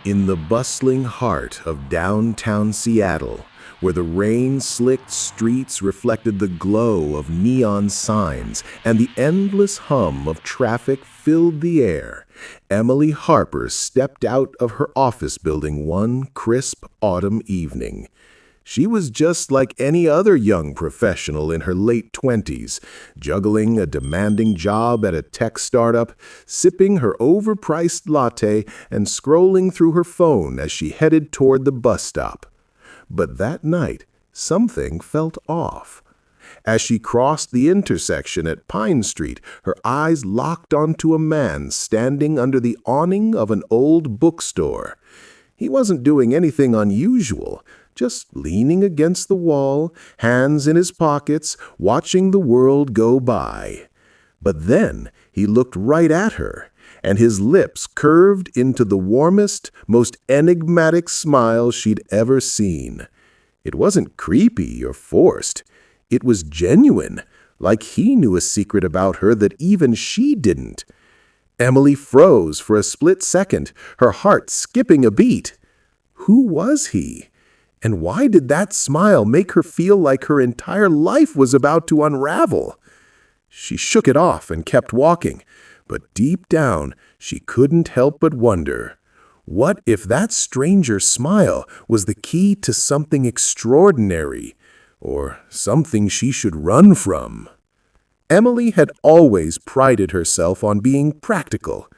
In the bustling heart of downtown Seattle, where the rain-slicked streets reflected the glow of neon signs and the endless hum of traffic filled the air, Emily Harper stepped out of her office building one crisp autumn evening. She was just like any other young professional in her late 20s, juggling a demanding job at a tech startup, sipping her overpriced latte, and scrolling through her phone as she headed toward the bus stop. But that night, something felt off. As she crossed the intersection at Pine Street, her eyes locked onto a man standing under the awning of an old bookstore. He wasn't doing anything unusual, just leaning against the wall, hands in his pockets, watching the world go by. But then he looked right at her, and his lips curved into the warmest, most enigmatic smile she'd ever seen. It wasn't creepy or forced. It was genuine, like he knew a secret about her that even she didn't. Emily froze for a split second, her heart skipping a beat. Who was he? And why did that smile make her feel like her entire life was about to unravel? She shook it off and kept walking, but deep down she couldn't help but wonder, what if that stranger's smile was the key to something extraordinary, or something she should run from? Emily had always prided herself on being practical.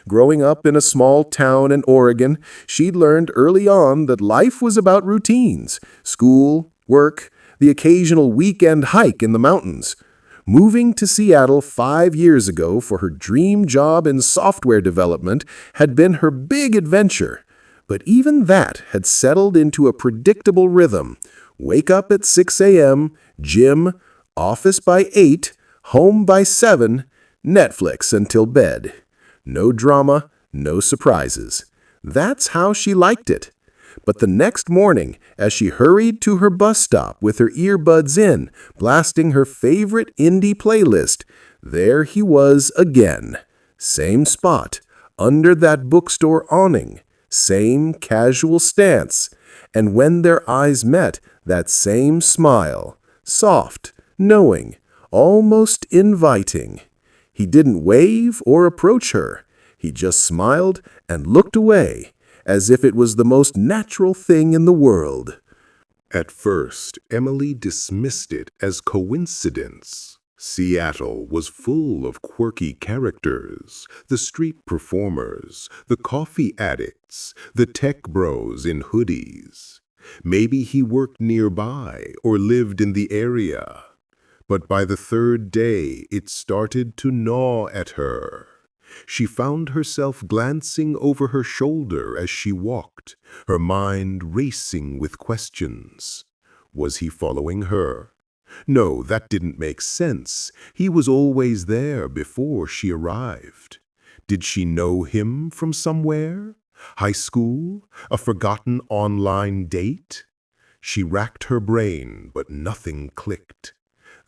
Growing up in a small town in Oregon, she'd learned early on that life was about routines: school, work, the occasional weekend hike in the mountains. Moving to Seattle 5 years ago for her dream job in software development had been her big adventure. But even that had settled into a predictable rhythm. Wake up at 6 a.m., gym, office by 8, home by 7, Netflix until bed. No drama, no surprises. That's how she liked it. But the next morning, as she hurried to her bus stop with her earbuds in, blasting her favorite indie playlist, there he was again. Same spot, under that bookstore awning, same casual stance, and when their eyes met, that same smile, soft, knowing, almost inviting. He didn't wave or approach her. He just smiled and looked away, as if it was the most natural thing in the world. At first, Emily dismissed it as coincidence. Seattle was full of quirky characters: the street performers, the coffee addicts, the tech bros in hoodies. Maybe he worked nearby or lived in the area. But by the third day, it started to gnaw at her. She found herself glancing over her shoulder as she walked, her mind racing with questions. Was he following her? No, that didn't make sense. He was always there before she arrived. Did she know him from somewhere? High school? A forgotten online date? She racked her brain, but nothing clicked.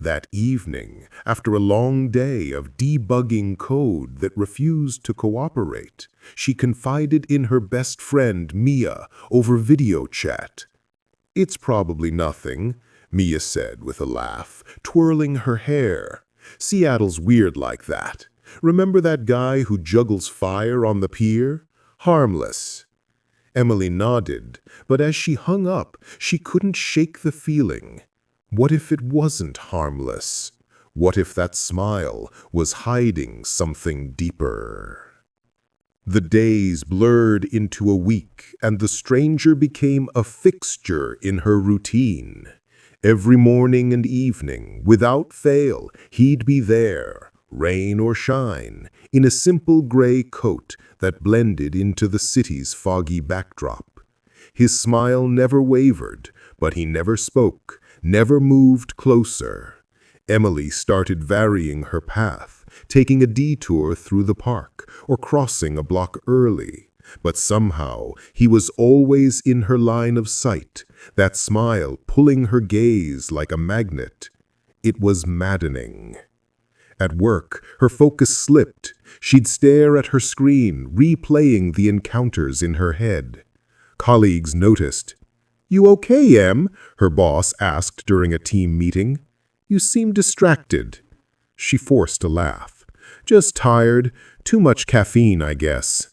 That evening, after a long day of debugging code that refused to cooperate, she confided in her best friend, Mia, over video chat. "It's probably nothing," Mia said with a laugh, twirling her hair. "Seattle's weird like that. Remember that guy who juggles fire on the pier? Harmless." Emily nodded, but as she hung up, she couldn't shake the feeling. What if it wasn't harmless? What if that smile was hiding something deeper? The days blurred into a week, and the stranger became a fixture in her routine. Every morning and evening, without fail, he'd be there, rain or shine, in a simple gray coat that blended into the city's foggy backdrop. His smile never wavered, but he never spoke, never moved closer. Emily started varying her path, taking a detour through the park or crossing a block early. But somehow he was always in her line of sight, that smile pulling her gaze like a magnet. It was maddening. At work, her focus slipped. She'd stare at her screen, replaying the encounters in her head. Colleagues noticed. "You okay, Em?" her boss asked during a team meeting. "You seem distracted." She forced a laugh. "Just tired. Too much caffeine, I guess."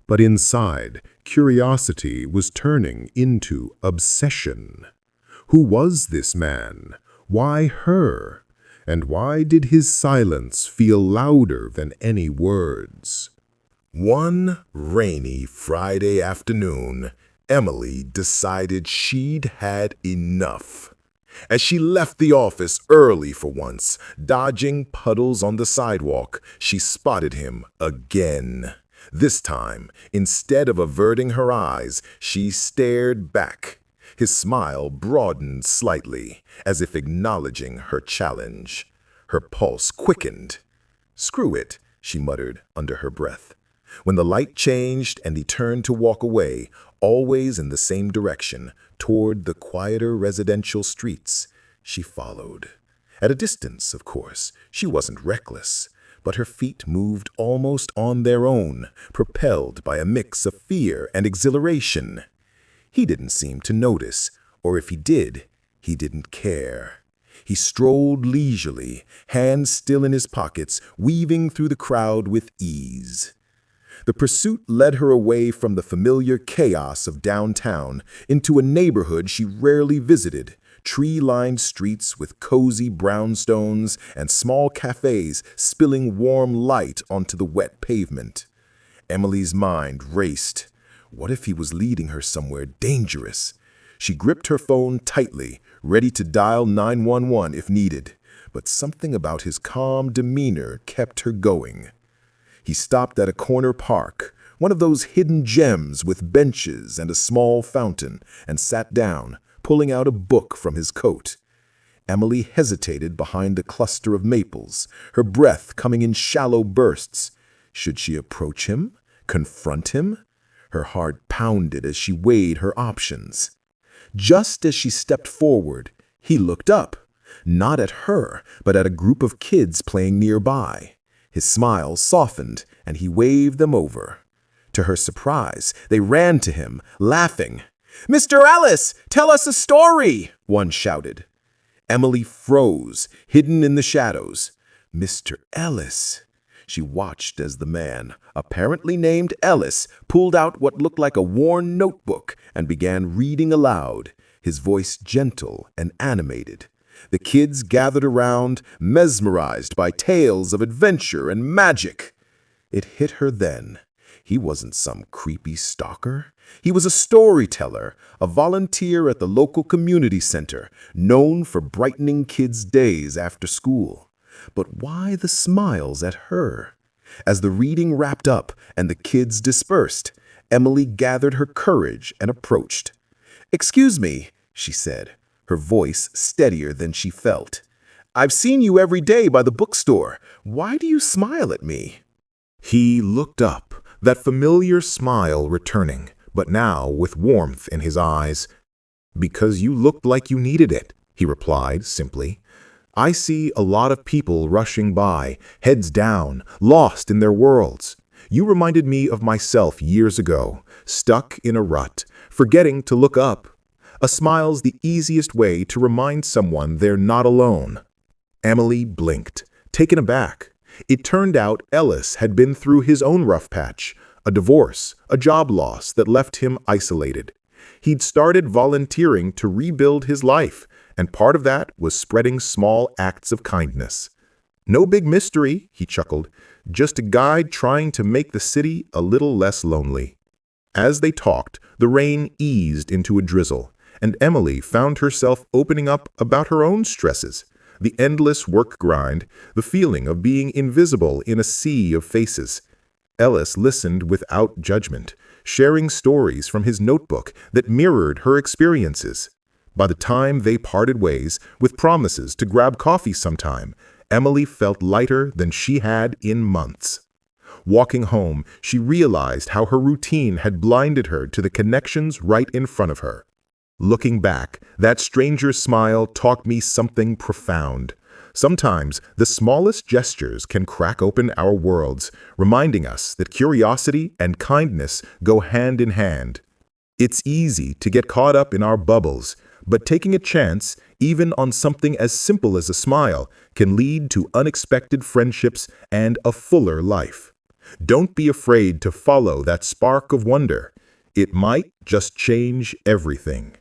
But inside, curiosity was turning into obsession. Who was this man? Why her? And why did his silence feel louder than any words? One rainy Friday afternoon, Emily decided she'd had enough. As she left the office early for once, dodging puddles on the sidewalk, she spotted him again. This time, instead of averting her eyes, she stared back. His smile broadened slightly, as if acknowledging her challenge. Her pulse quickened. "Screw it," she muttered under her breath. When the light changed and he turned to walk away, always in the same direction, toward the quieter residential streets, she followed. At a distance, of course, she wasn't reckless, but her feet moved almost on their own, propelled by a mix of fear and exhilaration. He didn't seem to notice, or if he did, he didn't care. He strolled leisurely, hands still in his pockets, weaving through the crowd with ease. The pursuit led her away from the familiar chaos of downtown into a neighborhood she rarely visited, tree-lined streets with cozy brownstones and small cafes spilling warm light onto the wet pavement. Emily's mind raced. What if he was leading her somewhere dangerous? She gripped her phone tightly, ready to dial 911 if needed, but something about his calm demeanor kept her going. He stopped at a corner park, one of those hidden gems with benches and a small fountain, and sat down, pulling out a book from his coat. Emily hesitated behind a cluster of maples, her breath coming in shallow bursts. Should she approach him? Confront him? Her heart pounded as she weighed her options. Just as she stepped forward, he looked up, not at her, but at a group of kids playing nearby. His smile softened, and he waved them over. To her surprise, they ran to him, laughing. "Mr. Ellis, tell us a story!" one shouted. Emily froze, hidden in the shadows. Mr. Ellis. She watched as the man, apparently named Ellis, pulled out what looked like a worn notebook and began reading aloud, his voice gentle and animated. The kids gathered around, mesmerized by tales of adventure and magic. It hit her then. He wasn't some creepy stalker. He was a storyteller, a volunteer at the local community center, known for brightening kids' days after school. But why the smiles at her? As the reading wrapped up and the kids dispersed, Emily gathered her courage and approached. "Excuse me," she said, her voice steadier than she felt. "I've seen you every day by the bookstore. Why do you smile at me?" He looked up, that familiar smile returning, but now with warmth in his eyes. "Because you looked like you needed it," he replied simply. "I see a lot of people rushing by, heads down, lost in their worlds. You reminded me of myself years ago, stuck in a rut, forgetting to look up. A smile's the easiest way to remind someone they're not alone." Emily blinked, taken aback. It turned out Ellis had been through his own rough patch, a divorce, a job loss that left him isolated. He'd started volunteering to rebuild his life, and part of that was spreading small acts of kindness. "No big mystery," he chuckled, "just a guide trying to make the city a little less lonely." As they talked, the rain eased into a drizzle, and Emily found herself opening up about her own stresses, the endless work grind, the feeling of being invisible in a sea of faces. Ellis listened without judgment, sharing stories from his notebook that mirrored her experiences. By the time they parted ways, with promises to grab coffee sometime, Emily felt lighter than she had in months. Walking home, she realized how her routine had blinded her to the connections right in front of her. Looking back, that stranger's smile taught me something profound. Sometimes the smallest gestures can crack open our worlds, reminding us that curiosity and kindness go hand in hand. It's easy to get caught up in our bubbles, but taking a chance, even on something as simple as a smile, can lead to unexpected friendships and a fuller life. Don't be afraid to follow that spark of wonder. It might just change everything.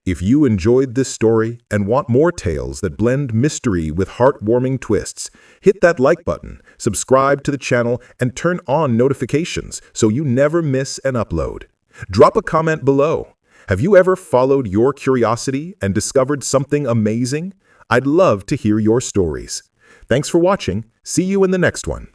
If you enjoyed this story and want more tales that blend mystery with heartwarming twists, hit that like button, subscribe to the channel, and turn on notifications so you never miss an upload. Drop a comment below. Have you ever followed your curiosity and discovered something amazing? I'd love to hear your stories. Thanks for watching. See you in the next one.